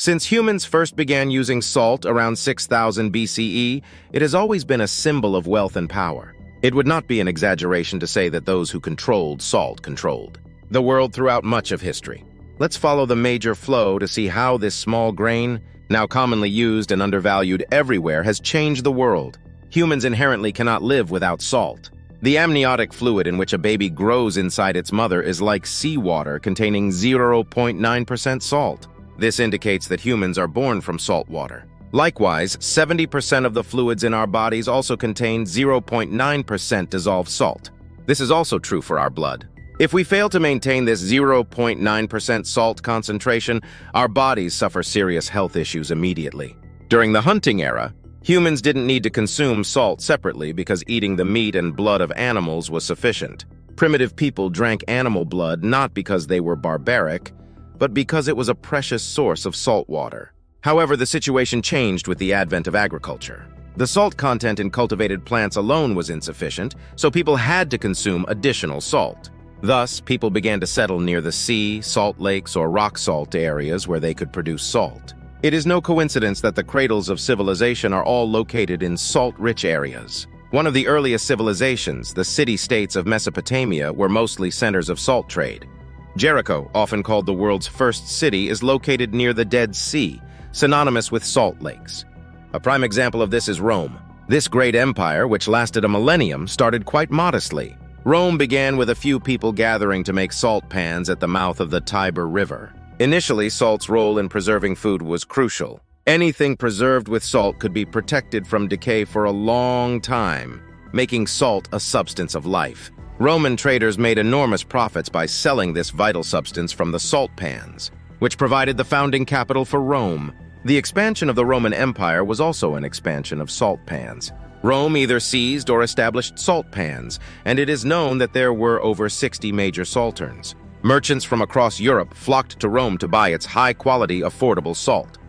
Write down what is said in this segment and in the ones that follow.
Since humans first began using salt around 6000 BCE, it has always been a symbol of wealth and power. It would not be an exaggeration to say that those who controlled salt controlled the world throughout much of history. Let's follow the major flow to see how this small grain, now commonly used and undervalued everywhere, has changed the world. Humans inherently cannot live without salt. The amniotic fluid in which a baby grows inside its mother is like seawater containing 0.9% salt. This indicates that humans are born from salt water. Likewise, 70% of the fluids in our bodies also contain 0.9% dissolved salt. This is also true for our blood. If we fail to maintain this 0.9% salt concentration, our bodies suffer serious health issues immediately. During the hunting era, humans didn't need to consume salt separately because eating the meat and blood of animals was sufficient. Primitive people drank animal blood not because they were barbaric, but because it was a precious source of salt water. However, the situation changed with the advent of agriculture. The salt content in cultivated plants alone was insufficient, so people had to consume additional salt. Thus, people began to settle near the sea, salt lakes, or rock salt areas where they could produce salt. It is no coincidence that the cradles of civilization are all located in salt-rich areas. One of the earliest civilizations, the city-states of Mesopotamia, were mostly centers of salt trade. Jericho, often called the world's first city, is located near the Dead Sea, synonymous with salt lakes. A prime example of this is Rome. This great empire, which lasted a millennium, started quite modestly. Rome began with a few people gathering to make salt pans at the mouth of the Tiber River. Initially, salt's role in preserving food was crucial. Anything preserved with salt could be protected from decay for a long time, making salt a substance of life. Roman traders made enormous profits by selling this vital substance from the salt pans, which provided the founding capital for Rome. The expansion of the Roman Empire was also an expansion of salt pans. Rome either seized or established salt pans, and it is known that there were over 60 major salterns. Merchants from across Europe flocked to Rome to buy its high-quality, affordable salt.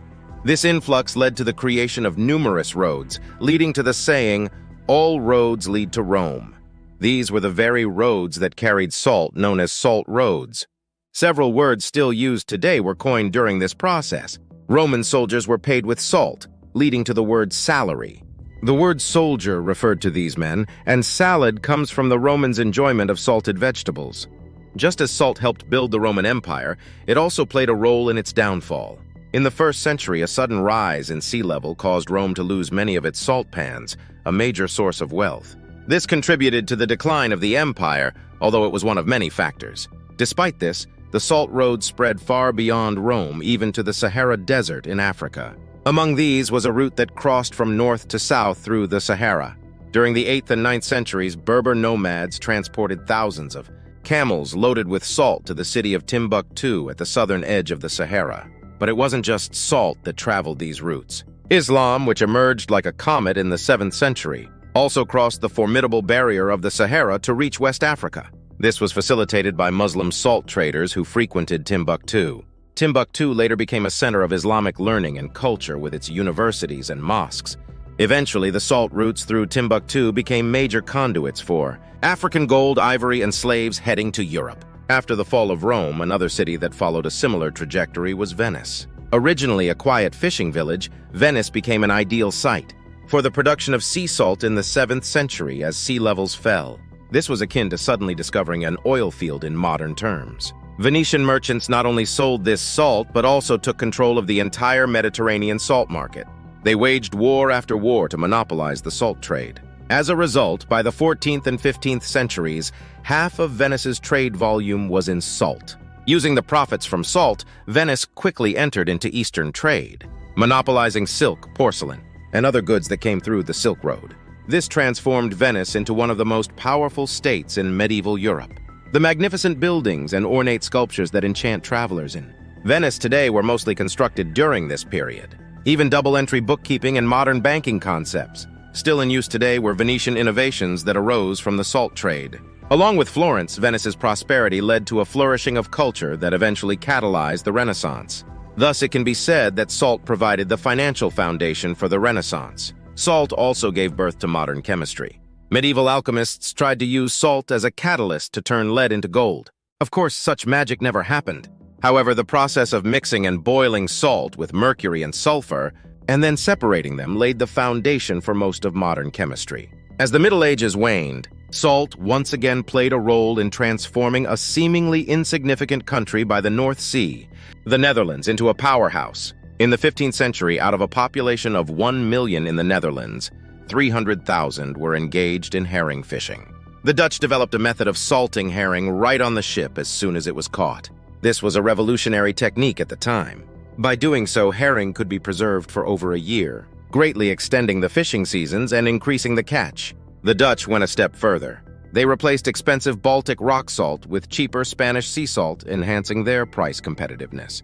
This influx led to the creation of numerous roads, leading to the saying, "All roads lead to Rome." These were the very roads that carried salt, known as salt roads. Several words still used today were coined during this process. Roman soldiers were paid with salt, leading to the word salary. The word soldier referred to these men, and salad comes from the Romans' enjoyment of salted vegetables. Just as salt helped build the Roman Empire, it also played a role in its downfall. In the 1st century, a sudden rise in sea level caused Rome to lose many of its salt pans, a major source of wealth. This contributed to the decline of the empire, although it was one of many factors. Despite this, the salt roads spread far beyond Rome, even to the Sahara Desert in Africa. Among these was a route that crossed from north to south through the Sahara. During the 8th and 9th centuries, Berber nomads transported thousands of camels loaded with salt to the city of Timbuktu at the southern edge of the Sahara. But it wasn't just salt that traveled these routes. Islam, which emerged like a comet in the 7th century, also crossed the formidable barrier of the Sahara to reach West Africa. This was facilitated by Muslim salt traders who frequented Timbuktu. Timbuktu later became a center of Islamic learning and culture with its universities and mosques. Eventually, the salt routes through Timbuktu became major conduits for African gold, ivory, and slaves heading to Europe. After the fall of Rome, another city that followed a similar trajectory was Venice. Originally a quiet fishing village, Venice became an ideal site for the production of sea salt in the 7th century as sea levels fell. This was akin to suddenly discovering an oil field in modern terms. Venetian merchants not only sold this salt, but also took control of the entire Mediterranean salt market. They waged war after war to monopolize the salt trade. As a result, by the 14th and 15th centuries, half of Venice's trade volume was in salt. Using the profits from salt, Venice quickly entered into Eastern trade, monopolizing silk, porcelain, and other goods that came through the Silk Road. This transformed Venice into one of the most powerful states in medieval Europe. The magnificent buildings and ornate sculptures that enchant travelers in Venice today were mostly constructed during this period. Even double-entry bookkeeping and modern banking concepts, still in use today, were Venetian innovations that arose from the salt trade. Along with Florence, Venice's prosperity led to a flourishing of culture that eventually catalyzed the Renaissance. Thus, it can be said that salt provided the financial foundation for the Renaissance. Salt also gave birth to modern chemistry. Medieval alchemists tried to use salt as a catalyst to turn lead into gold. Of course, such magic never happened. However, the process of mixing and boiling salt with mercury and sulfur and then separating them laid the foundation for most of modern chemistry. As the Middle Ages waned, salt once again played a role in transforming a seemingly insignificant country by the North Sea, the Netherlands, into a powerhouse. In the 15th century, out of a population of 1 million in the Netherlands, 300,000 were engaged in herring fishing. The Dutch developed a method of salting herring right on the ship as soon as it was caught. This was a revolutionary technique at the time. By doing so, herring could be preserved for over a year, greatly extending the fishing seasons and increasing the catch. The Dutch went a step further. They replaced expensive Baltic rock salt with cheaper Spanish sea salt, enhancing their price competitiveness.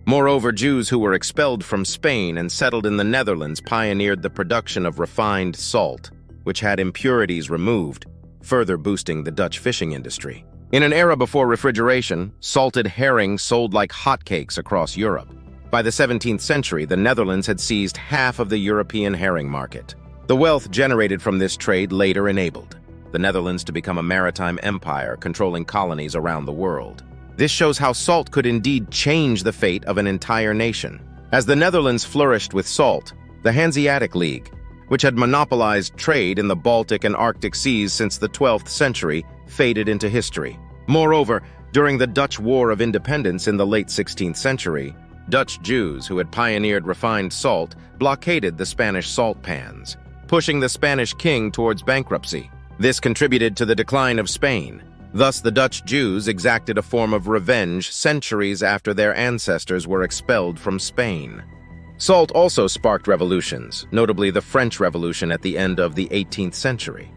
Moreover, Jews who were expelled from Spain and settled in the Netherlands pioneered the production of refined salt, which had impurities removed, further boosting the Dutch fishing industry. In an era before refrigeration, salted herring sold like hotcakes across Europe. By the 17th century, the Netherlands had seized half of the European herring market. The wealth generated from this trade later enabled the Netherlands to become a maritime empire, controlling colonies around the world. This shows how salt could indeed change the fate of an entire nation. As the Netherlands flourished with salt, the Hanseatic League, which had monopolized trade in the Baltic and Arctic seas since the 12th century, faded into history. Moreover, during the Dutch War of Independence in the late 16th century, Dutch Jews who had pioneered refined salt blockaded the Spanish salt pans, pushing the Spanish king towards bankruptcy. This contributed to the decline of Spain. Thus, the Dutch Jews exacted a form of revenge centuries after their ancestors were expelled from Spain. Salt also sparked revolutions, notably the French Revolution at the end of the 18th century.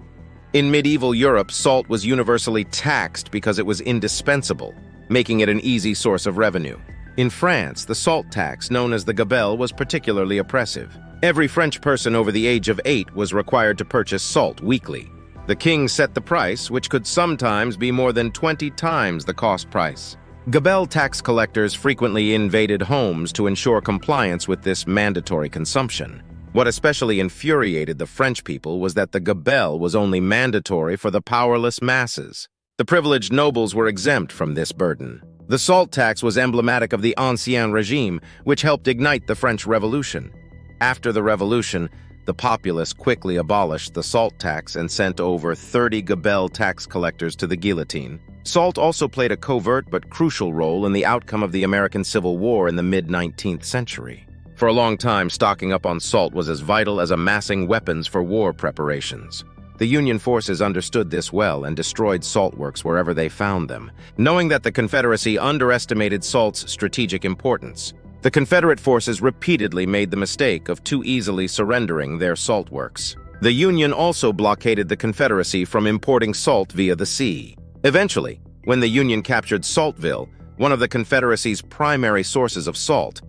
In medieval Europe, salt was universally taxed because it was indispensable, making it an easy source of revenue. In France, the salt tax, known as the gabelle, was particularly oppressive. Every French person over the age of 8 was required to purchase salt weekly. The king set the price, which could sometimes be more than 20 times the cost price. Gabelle tax collectors frequently invaded homes to ensure compliance with this mandatory consumption. What especially infuriated the French people was that the gabelle was only mandatory for the powerless masses. The privileged nobles were exempt from this burden. The salt tax was emblematic of the Ancien Regime, which helped ignite the French Revolution. After the Revolution, the populace quickly abolished the salt tax and sent over 30 gabelle tax collectors to the guillotine. Salt also played a covert but crucial role in the outcome of the American Civil War in the mid-19th century. For a long time, stocking up on salt was as vital as amassing weapons for war preparations. The Union forces understood this well and destroyed salt works wherever they found them, knowing that the Confederacy underestimated salt's strategic importance. The Confederate forces repeatedly made the mistake of too easily surrendering their salt works. The Union also blockaded the Confederacy from importing salt via the sea. Eventually, when the Union captured Saltville, one of the Confederacy's primary sources of salt,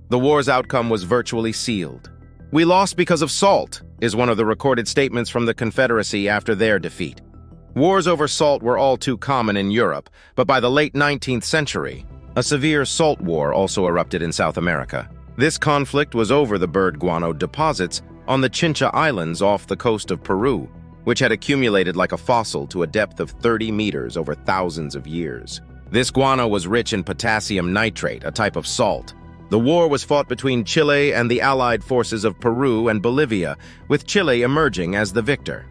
the war's outcome was virtually sealed. "We lost because of salt," is one of the recorded statements from the Confederacy after their defeat. Wars over salt were all too common in Europe, but by the late 19th century, a severe salt war also erupted in South America. This conflict was over the bird guano deposits on the Chincha Islands off the coast of Peru, which had accumulated like a fossil to a depth of 30 meters over thousands of years. This guano was rich in potassium nitrate, a type of salt. The war was fought between Chile and the allied forces of Peru and Bolivia, with Chile emerging as the victor.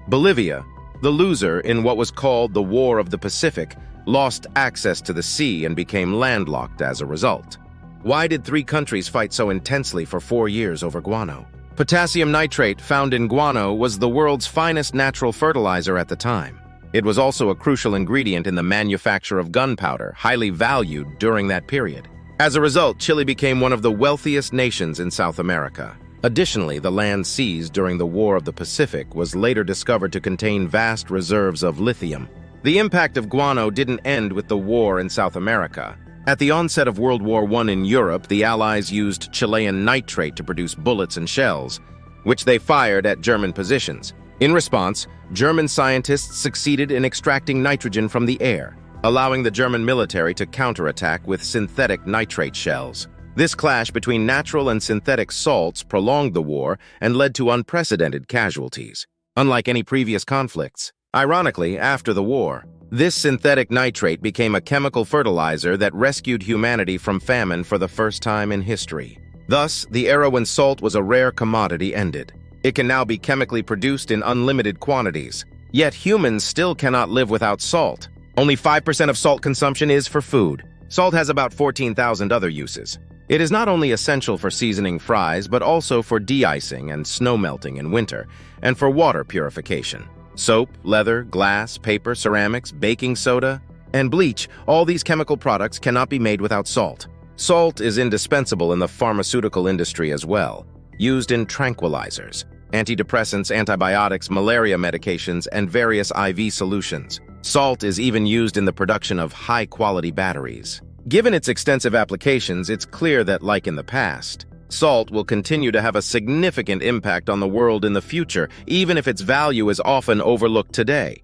Bolivia, the loser in what was called the War of the Pacific, lost access to the sea and became landlocked as a result. Why did 3 countries fight so intensely for 4 years over guano? Potassium nitrate found in guano was the world's finest natural fertilizer at the time. It was also a crucial ingredient in the manufacture of gunpowder, highly valued during that period. As a result, Chile became one of the wealthiest nations in South America. Additionally, the land seized during the War of the Pacific was later discovered to contain vast reserves of lithium. The impact of guano didn't end with the war in South America. At the onset of World War I in Europe, the Allies used Chilean nitrate to produce bullets and shells, which they fired at German positions. In response, German scientists succeeded in extracting nitrogen from the air, allowing the German military to counterattack with synthetic nitrate shells. This clash between natural and synthetic salts prolonged the war and led to unprecedented casualties. Unlike any previous conflicts, Ironically, after the war, this synthetic nitrate became a chemical fertilizer that rescued humanity from famine for the first time in history. Thus, the era when salt was a rare commodity ended. It can now be chemically produced in unlimited quantities. Yet humans still cannot live without salt. Only 5% of salt consumption is for food. Salt has about 14,000 other uses. It is not only essential for seasoning fries, but also for de-icing and snow melting in winter, and for water purification. Soap, leather, glass, paper, ceramics, baking soda, and bleach, all these chemical products cannot be made without salt. Salt is indispensable in the pharmaceutical industry as well, used in tranquilizers, antidepressants, antibiotics, malaria medications, and various IV solutions. Salt is even used in the production of high-quality batteries. Given its extensive applications, it's clear that, like in the past, salt will continue to have a significant impact on the world in the future, even if its value is often overlooked today.